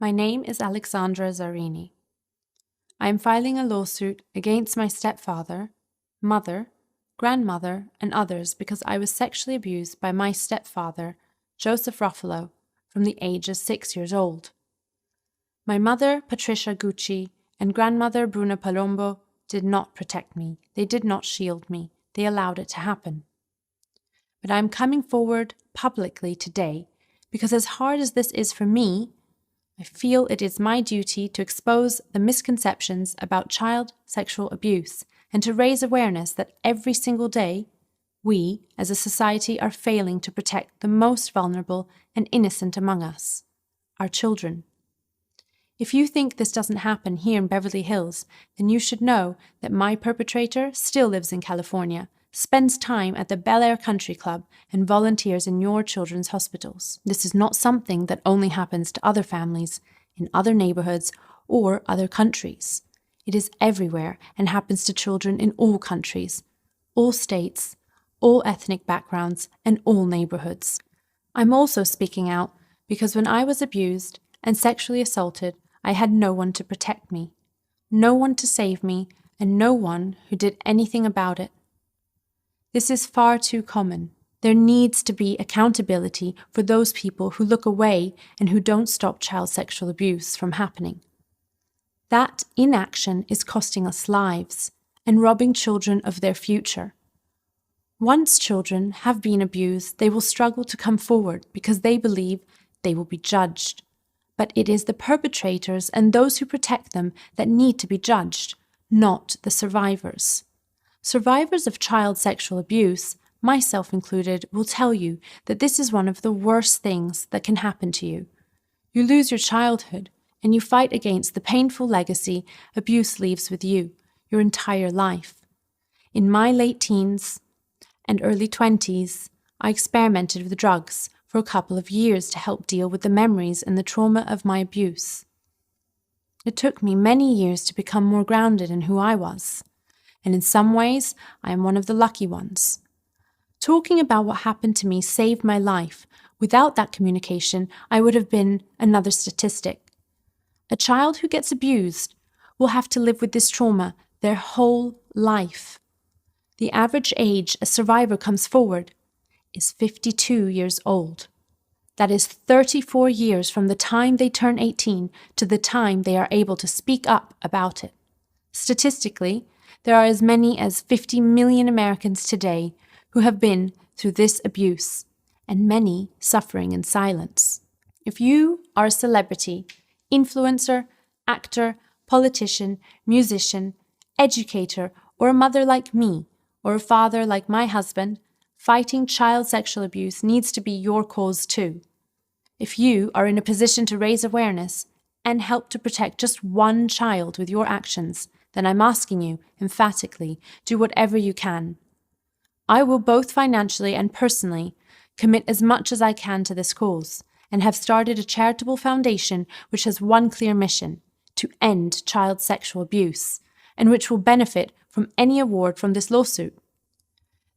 My name is Alexandra Zarini. I am filing a lawsuit against my stepfather, mother, grandmother, and others because I was sexually abused by my stepfather, Joseph Ruffalo, from the age of 6 years old. My mother, Patricia Gucci, and grandmother, Bruna Palombo, did not protect me. They did not shield me. They allowed it to happen. But I am coming forward publicly today because as hard as this is for me, I feel it is my duty to expose the misconceptions about child sexual abuse and to raise awareness that every single day, we, as a society, are failing to protect the most vulnerable and innocent among us, our children. If you think this doesn't happen here in Beverly Hills, then you should know that my perpetrator still lives in California, spends time at the Bel Air Country Club, and volunteers in your children's hospitals. This is not something that only happens to other families in other neighborhoods or other countries. It is everywhere and happens to children in all countries, all states, all ethnic backgrounds, and all neighborhoods. I'm also speaking out because when I was abused and sexually assaulted, I had no one to protect me, no one to save me, and no one who did anything about it. This is far too common. There needs to be accountability for those people who look away and who don't stop child sexual abuse from happening. That inaction is costing us lives and robbing children of their future. Once children have been abused, they will struggle to come forward because they believe they will be judged. But it is the perpetrators and those who protect them that need to be judged, not the survivors. Survivors of child sexual abuse, myself included, will tell you that this is one of the worst things that can happen to you. You lose your childhood, and you fight against the painful legacy abuse leaves with you your entire life. In my late teens and early 20s, I experimented with drugs for a couple of years to help deal with the memories and the trauma of my abuse. It took me many years to become more grounded in who I was, and in some ways, I am one of the lucky ones. Talking about what happened to me saved my life. Without that communication, I would have been another statistic. A child who gets abused will have to live with this trauma their whole life. The average age a survivor comes forward is 52 years old. That is 34 years from the time they turn 18 to the time they are able to speak up about it. Statistically, there are as many as 50 million Americans today who have been through this abuse, and many suffering in silence. If you are a celebrity, influencer, actor, politician, musician, educator, or a mother like me, or a father like my husband, fighting child sexual abuse needs to be your cause too. If you are in a position to raise awareness and help to protect just one child with your actions, then I'm asking you, emphatically, do whatever you can. I will both financially and personally commit as much as I can to this cause, and have started a charitable foundation which has one clear mission: to end child sexual abuse, and which will benefit from any award from this lawsuit.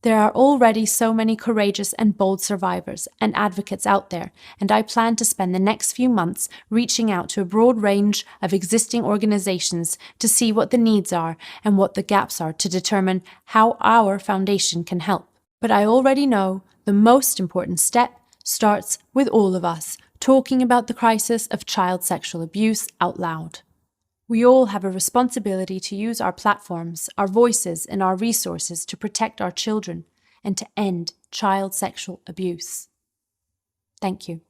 There are already so many courageous and bold survivors and advocates out there, and I plan to spend the next few months reaching out to a broad range of existing organizations to see what the needs are and what the gaps are to determine how our foundation can help. But I already know the most important step starts with all of us talking about the crisis of child sexual abuse out loud. We all have a responsibility to use our platforms, our voices, and our resources to protect our children and to end child sexual abuse. Thank you.